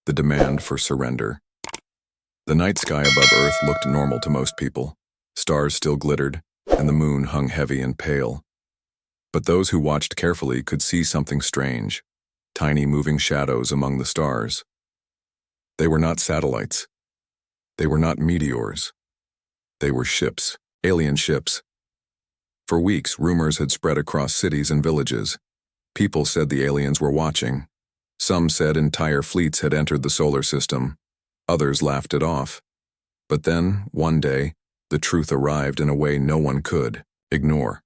the demand for surrender. The night sky above Earth looked normal to most people. Stars still glittered, and the moon hung heavy and pale. But those who watched carefully could see something strange, tiny moving shadows among the stars. They were not satellites. They were not meteors. They were ships, alien ships. For weeks, rumors had spread across cities and villages. People said the aliens were watching. Some said entire fleets had entered the solar system. Others laughed it off. But then, one day, the truth arrived in a way no one could ignore.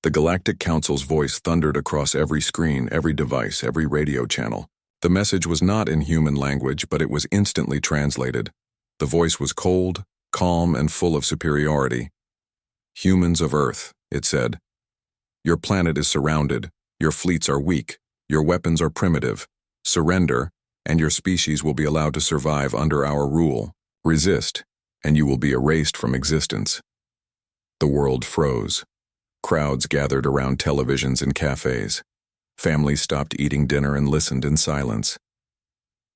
The Galactic Council's voice thundered across every screen, every device, every radio channel. The message was not in human language, but it was instantly translated. The voice was cold, calm, and full of superiority. "Humans of Earth," it said. "Your planet is surrounded. Your fleets are weak. Your weapons are primitive. Surrender, and your species will be allowed to survive under our rule. Resist, and you will be erased from existence." The world froze. Crowds gathered around televisions and cafes. Families stopped eating dinner and listened in silence.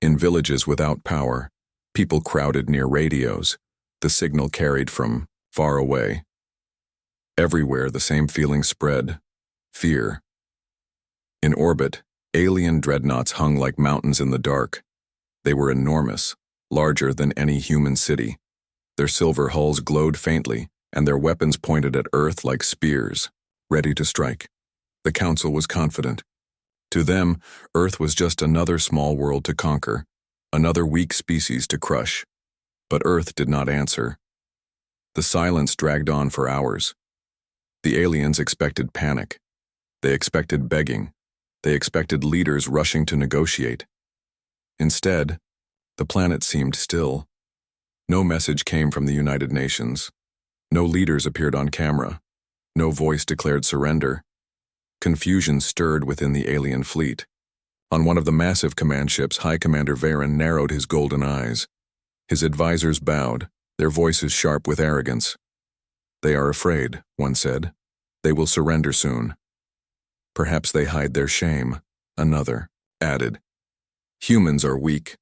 In villages without power, people crowded near radios, the signal carried from far away. Everywhere the same feeling spread: fear. In orbit, alien dreadnoughts hung like mountains in the dark. They were enormous, larger than any human city. Their silver hulls glowed faintly, and their weapons pointed at Earth like spears, ready to strike. The Council was confident. To them, Earth was just another small world to conquer, another weak species to crush. But Earth did not answer. The silence dragged on for hours. The aliens expected panic. They expected begging. They expected leaders rushing to negotiate. Instead, the planet seemed still. No message came from the United Nations. No leaders appeared on camera. No voice declared surrender. Confusion stirred within the alien fleet. On one of the massive command ships, High Commander Varen narrowed his golden eyes. His advisors bowed, their voices sharp with arrogance. "They are afraid," one said. "They will surrender soon." "Perhaps they hide their shame," another added. "Humans are weak.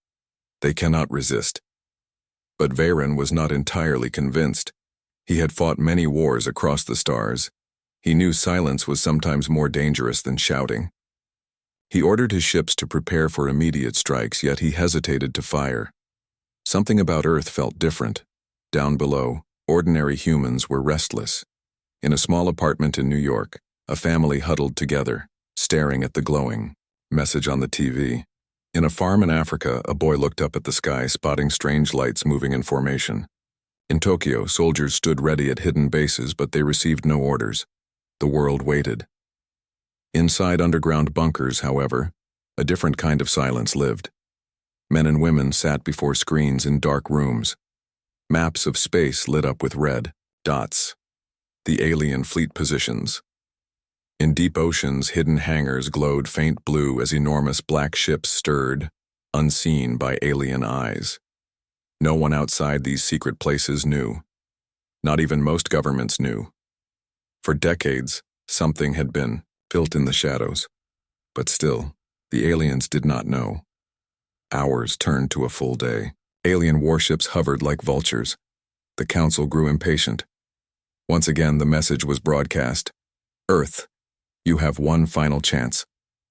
They cannot resist." But Varen was not entirely convinced. He had fought many wars across the stars. He knew silence was sometimes more dangerous than shouting. He ordered his ships to prepare for immediate strikes, yet he hesitated to fire. Something about Earth felt different. Down below, ordinary humans were restless. In a small apartment in New York, a family huddled together, staring at the glowing message on the TV. In a farm in Africa, a boy looked up at the sky, spotting strange lights moving in formation. In Tokyo, soldiers stood ready at hidden bases, but they received no orders. The world waited. Inside underground bunkers, however, a different kind of silence lived. Men and women sat before screens in dark rooms. Maps of space lit up with red dots. The alien fleet positions. In deep oceans, hidden hangars glowed faint blue as enormous black ships stirred, unseen by alien eyes. No one outside these secret places knew. Not even most governments knew. For decades, something had been built in the shadows. But still, the aliens did not know. Hours turned to a full day. Alien warships hovered like vultures. The Council grew impatient. Once again, the message was broadcast. "Earth, you have one final chance.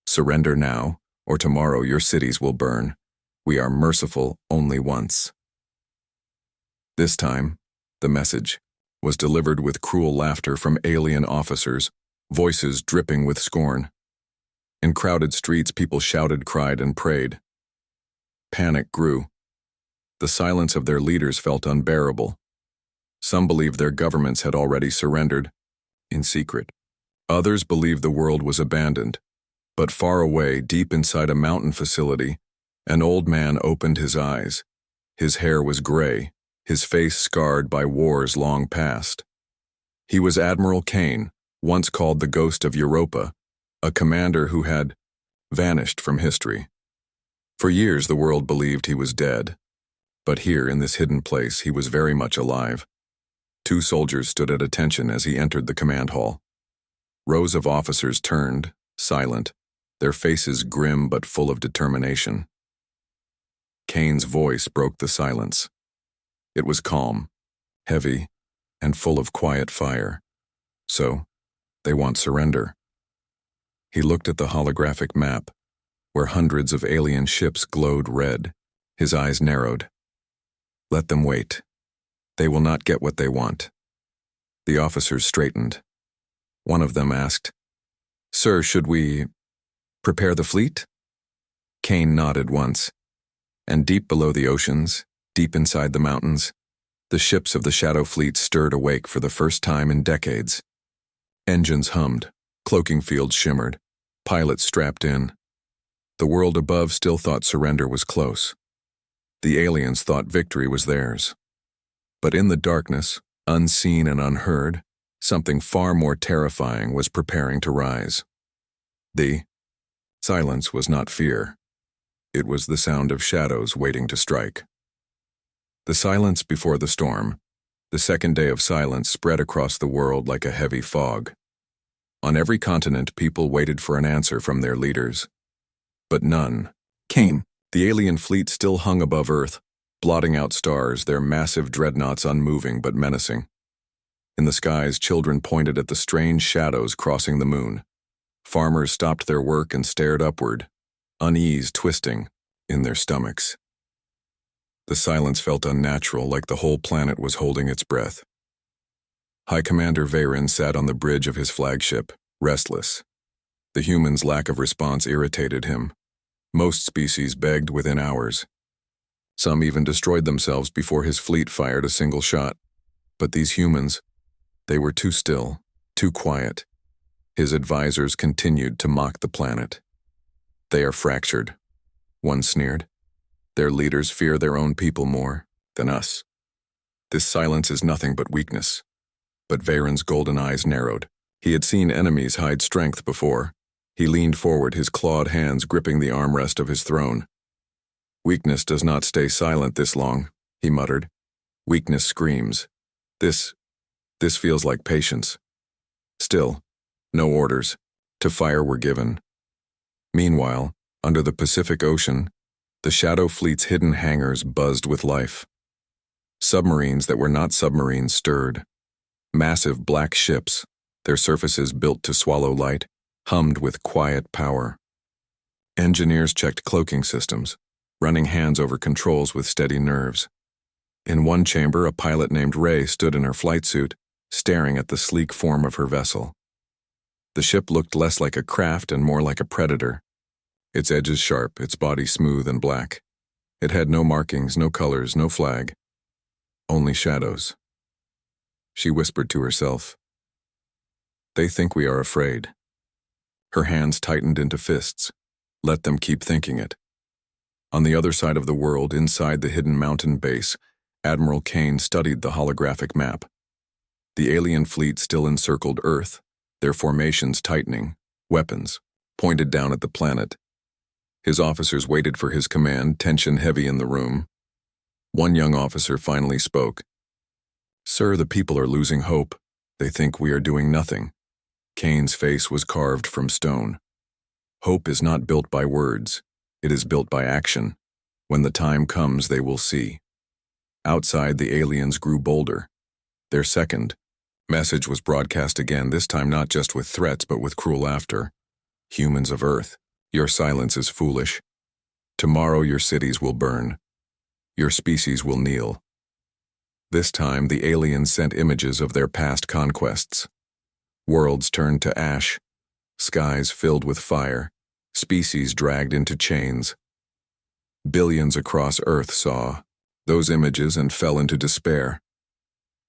Surrender now, or tomorrow your cities will burn. We are merciful only once." This time, the message was delivered with cruel laughter from alien officers, voices dripping with scorn. In crowded streets, people shouted, cried, and prayed. Panic grew. The silence of their leaders felt unbearable. Some believed their governments had already surrendered, in secret. Others believed the world was abandoned. But far away, deep inside a mountain facility, an old man opened his eyes. His hair was gray, his face scarred by wars long past. He was Admiral Kane, once called the Ghost of Europa, a commander who had vanished from history. For years the world believed he was dead, but here in this hidden place he was very much alive. Two soldiers stood at attention as he entered the command hall. Rows of officers turned, silent, their faces grim but full of determination. Kane's voice broke the silence. It was calm, heavy, and full of quiet fire. So, they want surrender. He looked at the holographic map, where hundreds of alien ships glowed red. His eyes narrowed. Let them wait. They will not get what they want. The officers straightened. One of them asked, "Sir, should we prepare the fleet?" Kane nodded once. And deep below the oceans, deep inside the mountains, the ships of the Shadow Fleet stirred awake for the first time in decades. Engines hummed, cloaking fields shimmered, pilots strapped in. The world above still thought surrender was close. The aliens thought victory was theirs. But in the darkness, unseen and unheard, something far more terrifying was preparing to rise. The silence was not fear. It was the sound of shadows waiting to strike. The silence before the storm, the second day of silence, spread across the world like a heavy fog. On every continent, people waited for an answer from their leaders. But none came. The alien fleet still hung above Earth, blotting out stars, their massive dreadnoughts unmoving but menacing. In the skies, children pointed at the strange shadows crossing the moon. Farmers stopped their work and stared upward, unease twisting in their stomachs. The silence felt unnatural, like the whole planet was holding its breath. High Commander Veyron sat on the bridge of his flagship, restless. The humans' lack of response irritated him. Most species begged within hours. Some even destroyed themselves before his fleet fired a single shot. But these humans, they were too still, too quiet. His advisors continued to mock the planet. They are fractured, one sneered. Their leaders fear their own people more than us. This silence is nothing but weakness. But Veyron's golden eyes narrowed. He had seen enemies hide strength before. He leaned forward, his clawed hands gripping the armrest of his throne. Weakness does not stay silent this long, he muttered. Weakness screams. This feels like patience. Still, no orders to fire were given. Meanwhile, under the Pacific Ocean, the Shadow Fleet's hidden hangars buzzed with life. Submarines that were not submarines stirred. Massive black ships, their surfaces built to swallow light, hummed with quiet power. Engineers checked cloaking systems, running hands over controls with steady nerves. In one chamber, a pilot named Ray stood in her flight suit, staring at the sleek form of her vessel. The ship looked less like a craft and more like a predator. Its edges sharp, its body smooth and black. It had no markings, no colors, no flag. Only shadows. She whispered to herself, "They think we are afraid." Her hands tightened into fists. Let them keep thinking it. On the other side of the world, inside the hidden mountain base, Admiral Kane studied the holographic map. The alien fleet still encircled Earth, their formations tightening, weapons pointed down at the planet. His officers waited for his command, tension heavy in the room. One young officer finally spoke. "Sir, the people are losing hope. They think we are doing nothing." Kane's face was carved from stone. Hope is not built by words. It is built by action. When the time comes, they will see. Outside, the aliens grew bolder. Their second message was broadcast again, this time not just with threats but with cruel laughter. "Humans of Earth, your silence is foolish. Tomorrow your cities will burn. Your species will kneel." This time, the aliens sent images of their past conquests. Worlds turned to ash, skies filled with fire, species dragged into chains. Billions across Earth saw those images and fell into despair.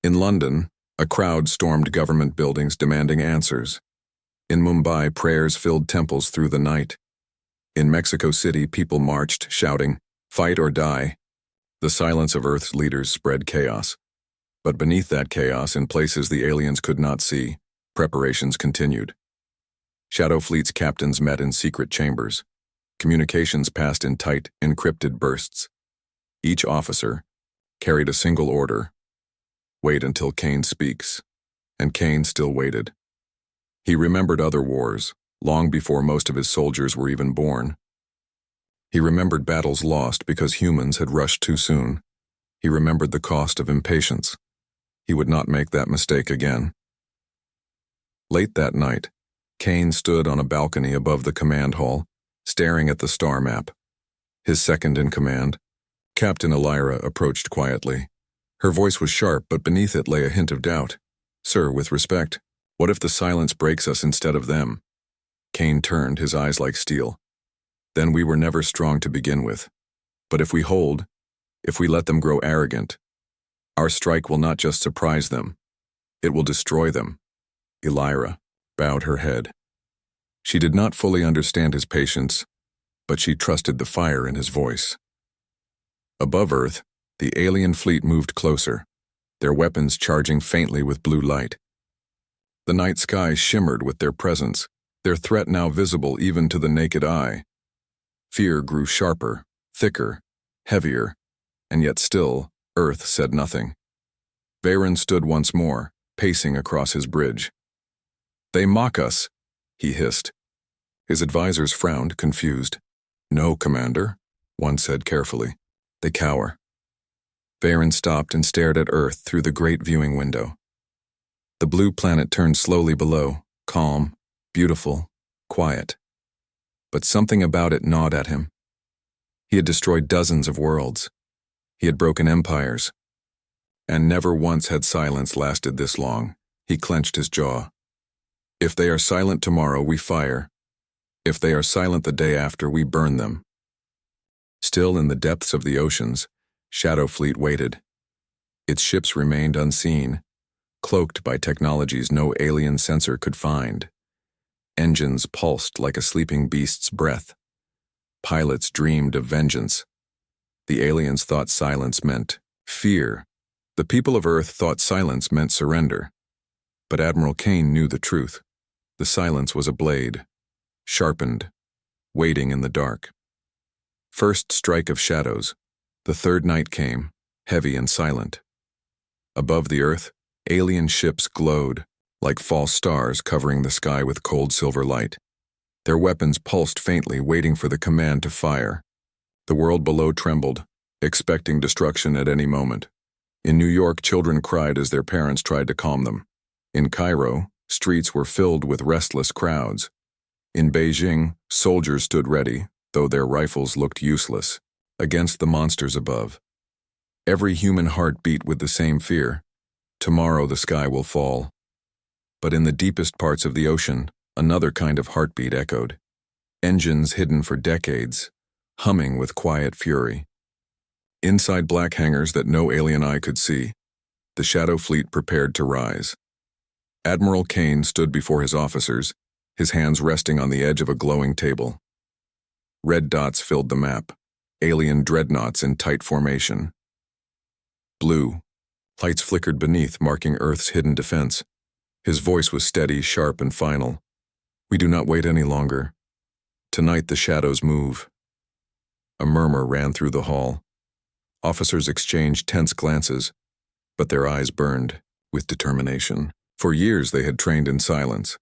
In London, a crowd stormed government buildings demanding answers. In Mumbai, prayers filled temples through the night. In Mexico City, people marched, shouting, "Fight or die." The silence of Earth's leaders spread chaos. But beneath that chaos, in places the aliens could not see, preparations continued. Shadow Fleet's captains met in secret chambers. Communications passed in tight, encrypted bursts. Each officer carried a single order: wait until Kane speaks. And Kane still waited. He remembered other wars, long before most of his soldiers were even born. He remembered battles lost because humans had rushed too soon. He remembered the cost of impatience. He would not make that mistake again. Late that night, Kane stood on a balcony above the command hall, staring at the star map. His second in command, Captain Elira, approached quietly. Her voice was sharp, but beneath it lay a hint of doubt. "Sir, with respect, what if the silence breaks us instead of them?" Kane turned, his eyes like steel. "Then we were never strong to begin with. But if we hold, if we let them grow arrogant, our strike will not just surprise them, it will destroy them." Elira bowed her head. She did not fully understand his patience, but she trusted the fire in his voice. Above Earth, the alien fleet moved closer, their weapons charging faintly with blue light. The night sky shimmered with their presence, their threat now visible even to the naked eye. Fear grew sharper, thicker, heavier, and yet still, Earth said nothing. Varen stood once more, pacing across his bridge. "They mock us," he hissed. His advisors frowned, confused. "No, Commander," one said carefully. "They cower." Varen stopped and stared at Earth through the great viewing window. The blue planet turned slowly below, calm, beautiful, quiet. But something about it gnawed at him. He had destroyed dozens of worlds. He had broken empires. And never once had silence lasted this long. He clenched his jaw. "If they are silent tomorrow, we fire. If they are silent the day after, we burn them." Still in the depths of the oceans, Shadow Fleet waited. Its ships remained unseen, cloaked by technologies no alien sensor could find. Engines pulsed like a sleeping beast's breath. Pilots dreamed of vengeance. The aliens thought silence meant fear. The people of Earth thought silence meant surrender. But Admiral Kane knew the truth. The silence was a blade, sharpened, waiting in the dark. First strike of shadows. The third night came, heavy and silent. Above the Earth, alien ships glowed, like false stars covering the sky with cold silver light. Their weapons pulsed faintly, waiting for the command to fire. The world below trembled, expecting destruction at any moment. In New York, children cried as their parents tried to calm them. In Cairo, streets were filled with restless crowds. In Beijing, soldiers stood ready, though their rifles looked useless, against the monsters above. Every human heart beat with the same fear. Tomorrow the sky will fall. But in the deepest parts of the ocean, another kind of heartbeat echoed. Engines hidden for decades, humming with quiet fury. Inside black hangars that no alien eye could see, the Shadow Fleet prepared to rise. Admiral Kane stood before his officers, his hands resting on the edge of a glowing table. Red dots filled the map, alien dreadnoughts in tight formation. Blue, lights flickered beneath, marking Earth's hidden defense. His voice was steady, sharp, and final. "We do not wait any longer. Tonight the shadows move." A murmur ran through the hall. Officers exchanged tense glances, but their eyes burned with determination. For years they had trained in silence.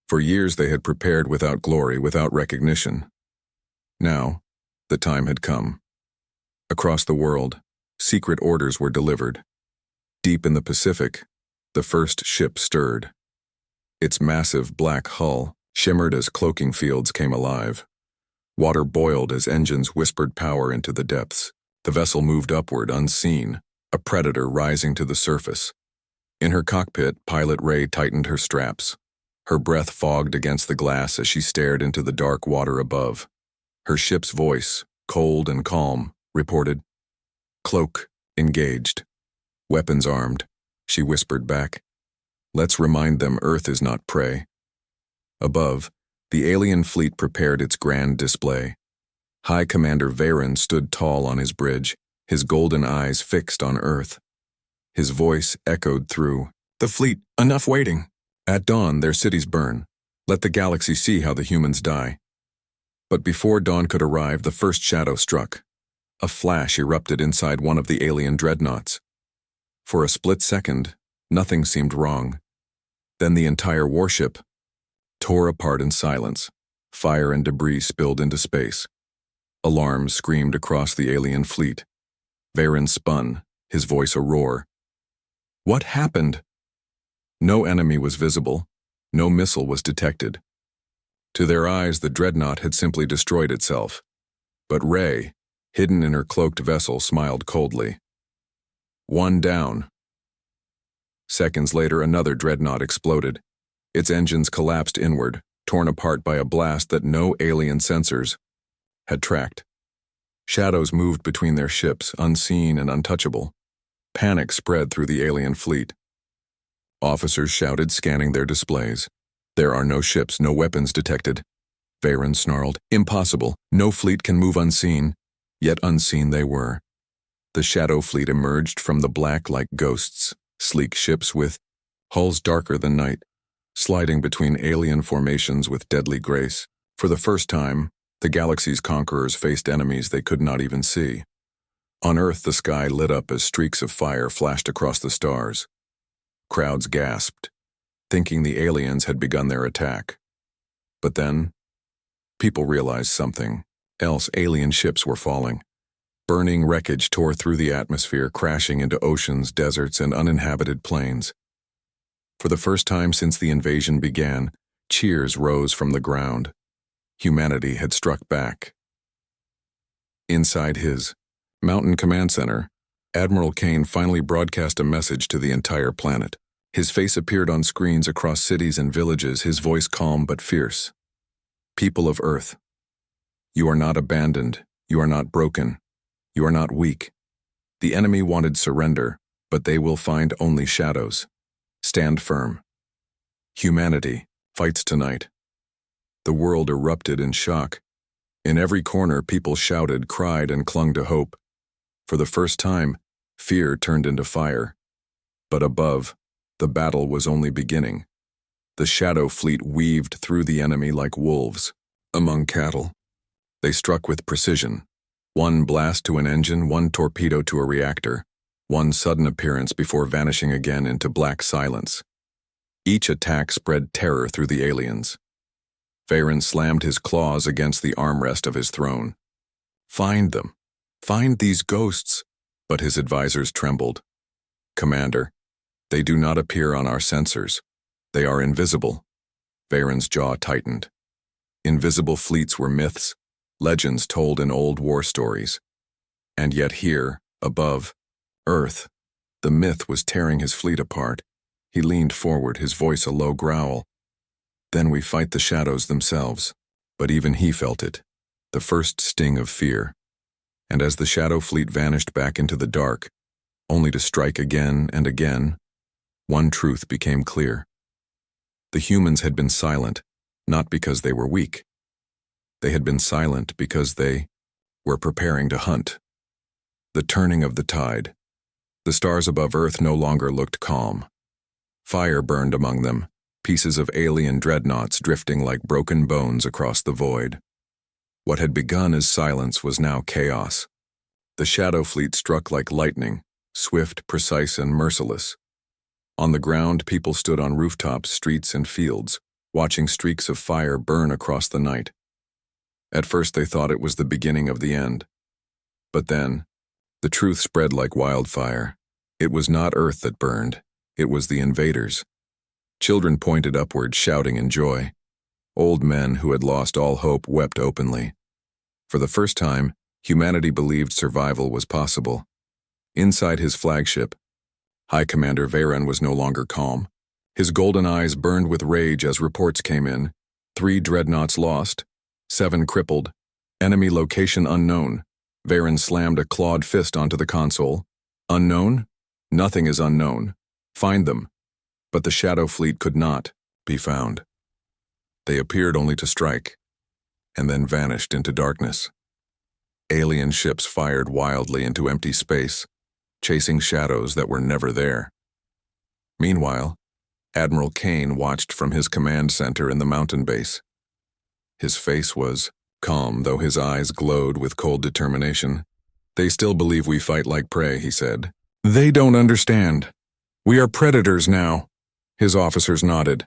For years they had prepared without glory, without recognition. Now, the time had come. Across the world, secret orders were delivered. Deep in the Pacific, the first ship stirred. Its massive black hull shimmered as cloaking fields came alive. Water boiled as engines whispered power into the depths. The vessel moved upward, unseen, a predator rising to the surface. In her cockpit, Pilot Ray tightened her straps. Her breath fogged against the glass as she stared into the dark water above. Her ship's voice, cold and calm, reported, "Cloak, engaged. Weapons armed," she whispered back. "Let's remind them Earth is not prey." Above, the alien fleet prepared its grand display. High Commander Varen stood tall on his bridge, his golden eyes fixed on Earth. His voice echoed through, "The fleet, enough waiting. At dawn, their cities burn. Let the galaxy see how the humans die." But before dawn could arrive, the first shadow struck. A flash erupted inside one of the alien dreadnoughts. For a split second, nothing seemed wrong. Then the entire warship tore apart in silence. Fire and debris spilled into space. Alarms screamed across the alien fleet. Varen spun, his voice a roar. What happened? No enemy was visible. No missile was detected. To their eyes, the dreadnought had simply destroyed itself. But Rey, hidden in her cloaked vessel, smiled coldly. One down. Seconds later, another dreadnought exploded. Its engines collapsed inward, torn apart by a blast that no alien sensors had tracked. Shadows moved between their ships, unseen and untouchable. Panic spread through the alien fleet. Officers shouted, scanning their displays. There are no ships, no weapons detected. Varen snarled. Impossible. No fleet can move unseen. Yet unseen they were. The shadow fleet emerged from the black like ghosts, sleek ships with hulls darker than night, sliding between alien formations with deadly grace. For the first time, the galaxy's conquerors faced enemies they could not even see. On Earth, the sky lit up as streaks of fire flashed across the stars. Crowds gasped, thinking the aliens had begun their attack. But then, people realized something else. Alien ships were falling. Burning wreckage tore through the atmosphere, crashing into oceans, deserts, and uninhabited plains. For the first time since the invasion began, cheers rose from the ground. Humanity had struck back. Inside his Mountain Command Center, Admiral Kane finally broadcast a message to the entire planet. His face appeared on screens across cities and villages, his voice calm but fierce. People of Earth, you are not abandoned, you are not broken, you are not weak. The enemy wanted surrender, but they will find only shadows. Stand firm. Humanity fights tonight. The world erupted in shock. In every corner, people shouted, cried, and clung to hope. For the first time, fear turned into fire. But above, the battle was only beginning. The shadow fleet weaved through the enemy like wolves among cattle. They struck with precision. One blast to an engine, one torpedo to a reactor, one sudden appearance before vanishing again into black silence. Each attack spread terror through the aliens. Varen slammed his claws against the armrest of his throne. Find them. Find these ghosts. But his advisors trembled. Commander, they do not appear on our sensors. They are invisible. Varen's jaw tightened. Invisible fleets were myths, legends told in old war stories. And yet here, above, Earth, the myth was tearing his fleet apart. He leaned forward, his voice a low growl. Then we fight the shadows themselves. But even he felt it, the first sting of fear. And as the shadow fleet vanished back into the dark, only to strike again and again, one truth became clear. The humans had been silent, not because they were weak. They had been silent because they were preparing to hunt. The turning of the tide. The stars above Earth no longer looked calm. Fire burned among them, pieces of alien dreadnoughts drifting like broken bones across the void. What had begun as silence was now chaos. The shadow fleet struck like lightning, swift, precise, and merciless. On the ground, people stood on rooftops, streets, and fields, watching streaks of fire burn across the night. At first they thought it was the beginning of the end. But then, the truth spread like wildfire. It was not Earth that burned, it was the invaders. Children pointed upward, shouting in joy. Old men who had lost all hope wept openly. For the first time, humanity believed survival was possible. Inside his flagship, High Commander Varen was no longer calm. His golden eyes burned with rage as reports came in. 3 dreadnoughts lost, 7 crippled, enemy location unknown. Varen slammed a clawed fist onto the console. Unknown? Nothing is unknown. Find them. But the shadow fleet could not be found. They appeared only to strike, and then vanished into darkness. Alien ships fired wildly into empty space, chasing shadows that were never there. Meanwhile, Admiral Kane watched from his command center in the mountain base. His face was calm, though his eyes glowed with cold determination. They still believe we fight like prey, he said. They don't understand. We are predators now. His officers nodded.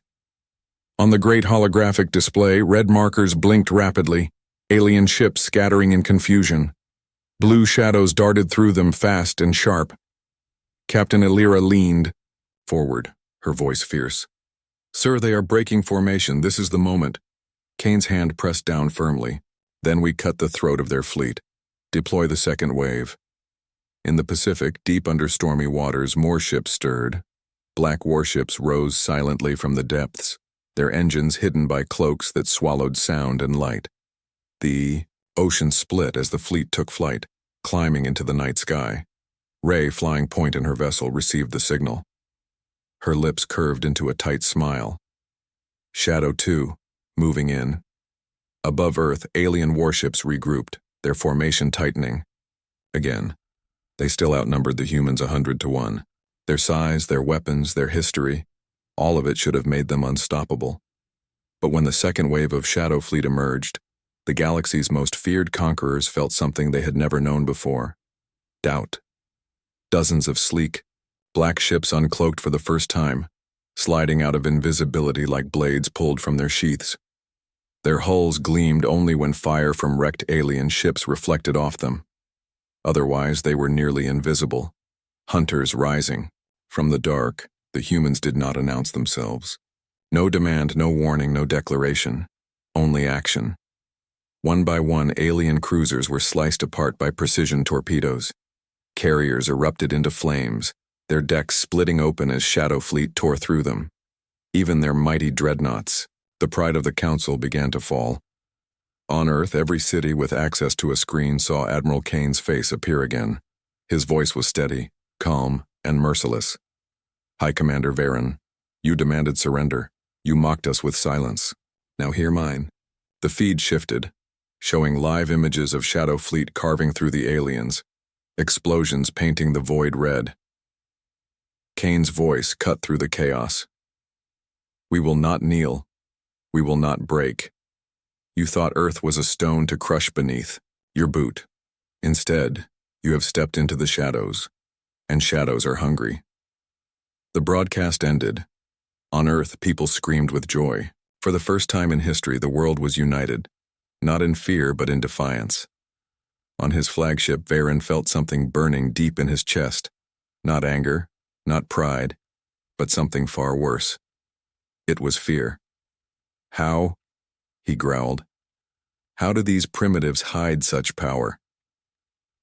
On the great holographic display, red markers blinked rapidly. alien ships scattering in confusion. Blue shadows darted through them fast and sharp. Captain Elira leaned forward, her voice fierce. "Sir, they are breaking formation. This is the moment." Kane's hand pressed down firmly. "Then we cut the throat of their fleet. Deploy the second wave." In the Pacific, deep under stormy waters, more ships stirred. Black warships rose silently from the depths, their engines hidden by cloaks that swallowed sound and light. The ocean split as the fleet took flight, climbing into the night sky. Ray, flying point in her vessel, received the signal. Her lips curved into a tight smile. Shadow 2, moving in. Above Earth, alien warships regrouped, their formation tightening. Again, they still outnumbered the humans 100 to 1. Their size, their weapons, their history, all of it should have made them unstoppable. But when the second wave of Shadow Fleet emerged, the galaxy's most feared conquerors felt something they had never known before: doubt. Dozens of sleek, black ships uncloaked for the first time, sliding out of invisibility like blades pulled from their sheaths. Their hulls gleamed only when fire from wrecked alien ships reflected off them. Otherwise, they were nearly invisible. Hunters rising. From the dark, the humans did not announce themselves. No demand, no warning, no declaration. Only action. One by one, alien cruisers were sliced apart by precision torpedoes. Carriers erupted into flames, their decks splitting open as Shadow Fleet tore through them. Even their mighty dreadnoughts, the pride of the Council, began to fall. On Earth, every city with access to a screen saw Admiral Kane's face appear again. His voice was steady, calm, and merciless. "High Commander Varen, you demanded surrender. You mocked us with silence. Now hear mine." The feed shifted, showing live images of Shadow Fleet carving through the aliens, explosions painting the void red. Kane's voice cut through the chaos. "We will not kneel. We will not break. You thought Earth was a stone to crush beneath your boot. Instead, you have stepped into the shadows, and shadows are hungry." The broadcast ended. On Earth, people screamed with joy. For the first time in history, the world was united, not in fear but in defiance. On his flagship, Varen felt something burning deep in his chest. Not anger, not pride, but something far worse. It was fear. "How?" he growled. "How do these primitives hide such power?"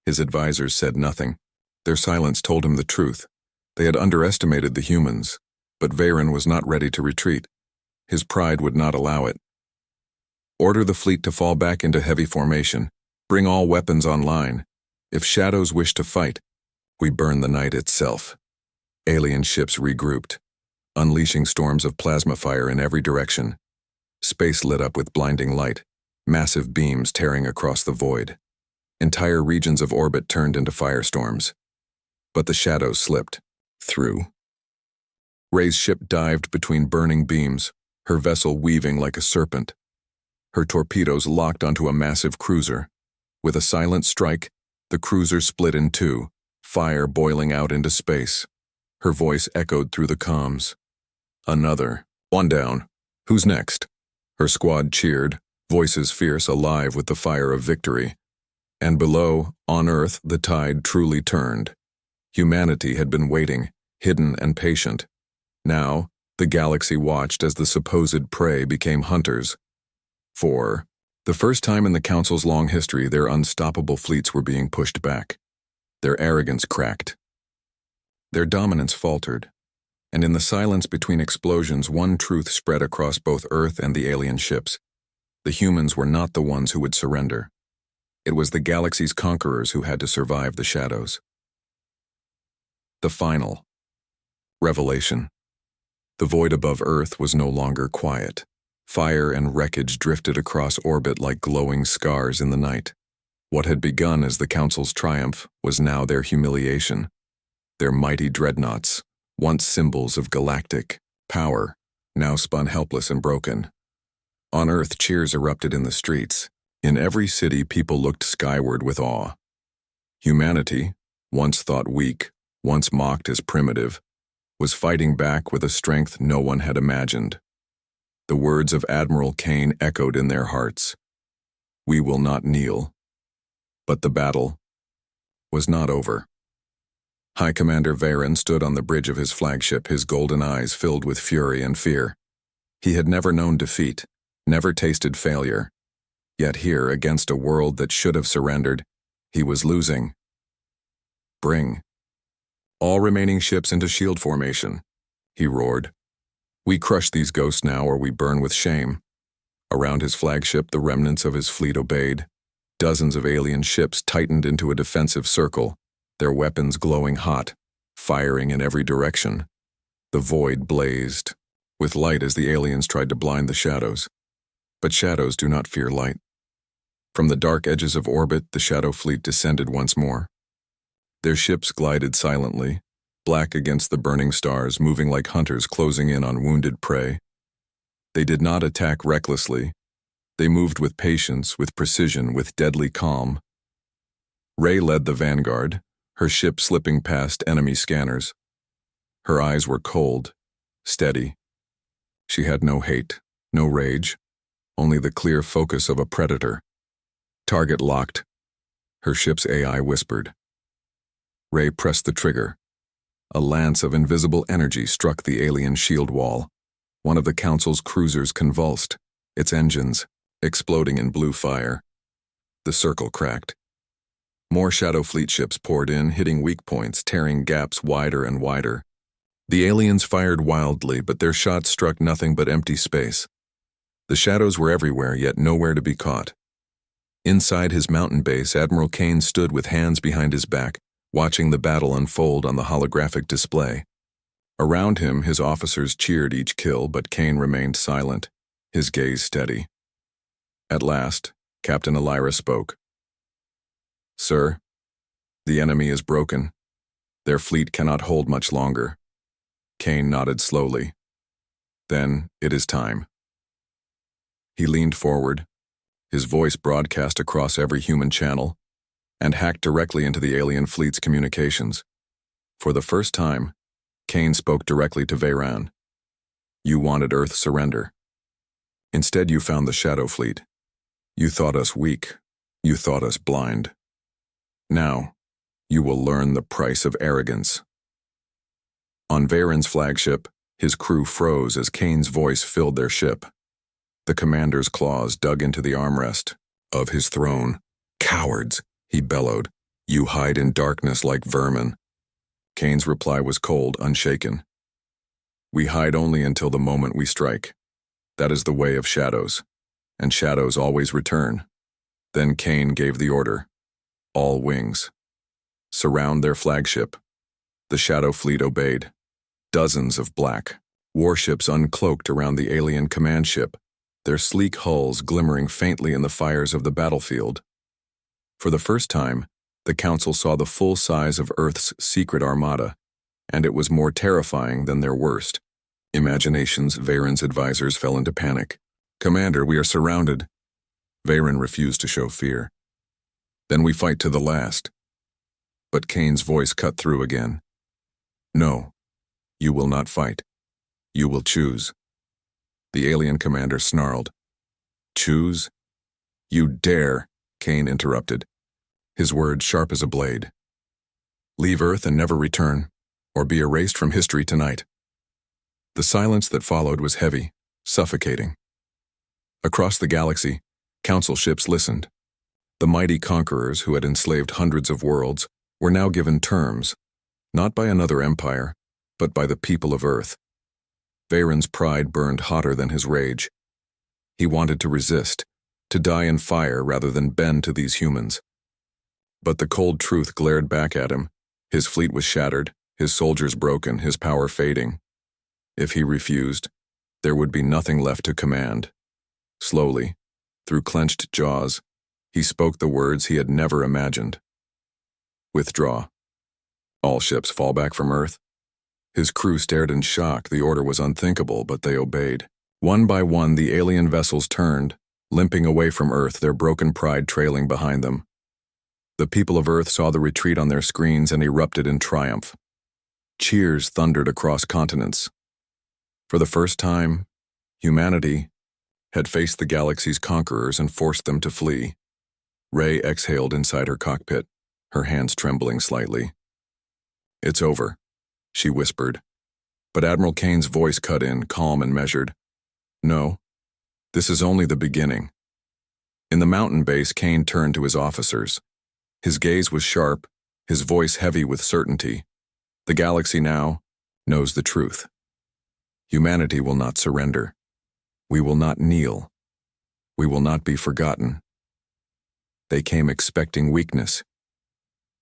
His advisors said nothing. Their silence told him the truth. They had underestimated the humans, but Varen was not ready to retreat. His pride would not allow it. "Order the fleet to fall back into heavy formation. Bring all weapons online. If shadows wish to fight, we burn the night itself." Alien ships regrouped, unleashing storms of plasma fire in every direction. Space lit up with blinding light, massive beams tearing across the void. Entire regions of orbit turned into firestorms. But the shadows slipped through. Ray's ship dived between burning beams, her vessel weaving like a serpent. Her torpedoes locked onto a massive cruiser. With a silent strike, the cruiser split in two, fire boiling out into space. Her voice echoed through the comms. "Another. One down. Who's next?" Her squad cheered, voices fierce, alive with the fire of victory. And below, on Earth, the tide truly turned. Humanity had been waiting, hidden and patient. Now, the galaxy watched as the supposed prey became hunters. For the first time in the Council's long history, their unstoppable fleets were being pushed back. Their arrogance cracked. Their dominance faltered. And in the silence between explosions, one truth spread across both Earth and the alien ships. The humans were not the ones who would surrender. It was the galaxy's conquerors who had to survive the shadows. The final revelation. The void above Earth was no longer quiet. Fire and wreckage drifted across orbit like glowing scars in the night. What had begun as the Council's triumph was now their humiliation. Their mighty dreadnoughts, once symbols of galactic power, now spun helpless and broken. On Earth, cheers erupted in the streets. In every city, people looked skyward with awe. Humanity, once thought weak, once mocked as primitive, was fighting back with a strength no one had imagined. The words of Admiral Kane echoed in their hearts. We will not kneel. But the battle was not over. High Commander Varen stood on the bridge of his flagship, his golden eyes filled with fury and fear. He had never known defeat, never tasted failure. Yet here, against a world that should have surrendered, he was losing. Bring all remaining ships into shield formation, he roared. We crush these ghosts now, or we burn with shame. Around his flagship, the remnants of his fleet obeyed. Dozens of alien ships tightened into a defensive circle, their weapons glowing hot, firing in every direction. The void blazed with light as the aliens tried to blind the shadows. But shadows do not fear light. From the dark edges of orbit, the shadow fleet descended once more. Their ships glided silently, black against the burning stars, moving like hunters closing in on wounded prey. They did not attack recklessly. They moved with patience, with precision, with deadly calm. Rey led the vanguard, her ship slipping past enemy scanners. Her eyes were cold, steady. She had no hate, no rage, only the clear focus of a predator. Target locked. Her ship's AI whispered. Rey pressed the trigger. A lance of invisible energy struck the alien shield wall. One of the Council's cruisers convulsed, its engines exploding in blue fire. The circle cracked. More Shadow Fleet ships poured in, hitting weak points, tearing gaps wider and wider. The aliens fired wildly, but their shots struck nothing but empty space. The shadows were everywhere, yet nowhere to be caught. Inside his mountain base, Admiral Kane stood with hands behind his back, watching the battle unfold on the holographic display. Around him, his officers cheered each kill, but Kane remained silent, his gaze steady. At last, Captain Elira spoke. Sir, the enemy is broken. Their fleet cannot hold much longer. Kane nodded slowly. Then, it is time. He leaned forward, his voice broadcast across every human channel, and hacked directly into the alien fleet's communications. For the first time, Kane spoke directly to Varen. You wanted Earth's surrender. Instead, you found the Shadow Fleet. You thought us weak. You thought us blind. Now, you will learn the price of arrogance. On Varen's flagship, his crew froze as Kane's voice filled their ship. The commander's claws dug into the armrest of his throne. Cowards, he bellowed. You hide in darkness like vermin. Kane's reply was cold, unshaken. We hide only until the moment we strike. That is the way of shadows, and shadows always return. Then Kane gave the order. All wings. Surround their flagship. The Shadow Fleet obeyed. Dozens of black warships uncloaked around the alien command ship, their sleek hulls glimmering faintly in the fires of the battlefield. For the first time, the Council saw the full size of Earth's secret armada, and it was more terrifying than their worst. Imaginations, Varen's advisors fell into panic. Commander, we are surrounded. Varen refused to show fear. Then we fight to the last. But Kane's voice cut through again. No, you will not fight. You will choose. The alien commander snarled. Choose? You dare, Kane interrupted, his words sharp as a blade. Leave Earth and never return, or be erased from history tonight. The silence that followed was heavy, suffocating. Across the galaxy, Council ships listened. The mighty conquerors who had enslaved hundreds of worlds were now given terms, not by another empire, but by the people of Earth. Varen's pride burned hotter than his rage. He wanted to resist, to die in fire rather than bend to these humans. But the cold truth glared back at him. His fleet was shattered, his soldiers broken, his power fading. If he refused, there would be nothing left to command. Slowly, through clenched jaws, he spoke the words he had never imagined. Withdraw. All ships fall back from Earth. His crew stared in shock. The order was unthinkable, but they obeyed. One by one, the alien vessels turned, limping away from Earth, their broken pride trailing behind them. The people of Earth saw the retreat on their screens and erupted in triumph. Cheers thundered across continents. For the first time, humanity had faced the galaxy's conquerors and forced them to flee. Ray exhaled inside her cockpit, her hands trembling slightly. "It's over," she whispered. But Admiral Kane's voice cut in, calm and measured. "No, this is only the beginning." In the mountain base, Kane turned to his officers. His gaze was sharp, his voice heavy with certainty. The galaxy now knows the truth. Humanity will not surrender. We will not kneel. We will not be forgotten. They came expecting weakness,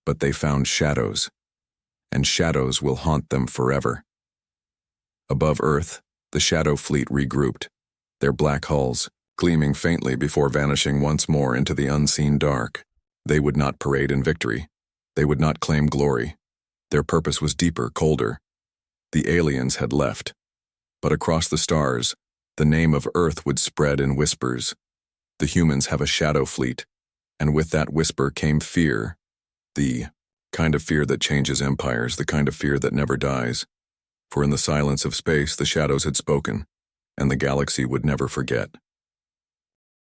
but they found shadows, and shadows will haunt them forever. Above Earth, the Shadow Fleet regrouped, their black hulls gleaming faintly before vanishing once more into the unseen dark. They would not parade in victory. They would not claim glory. Their purpose was deeper, colder. The aliens had left, but across the stars, the name of Earth would spread in whispers. The humans have a shadow fleet, and with that whisper came fear. The kind of fear that changes empires, the kind of fear that never dies. For in the silence of space, the shadows had spoken, and the galaxy would never forget.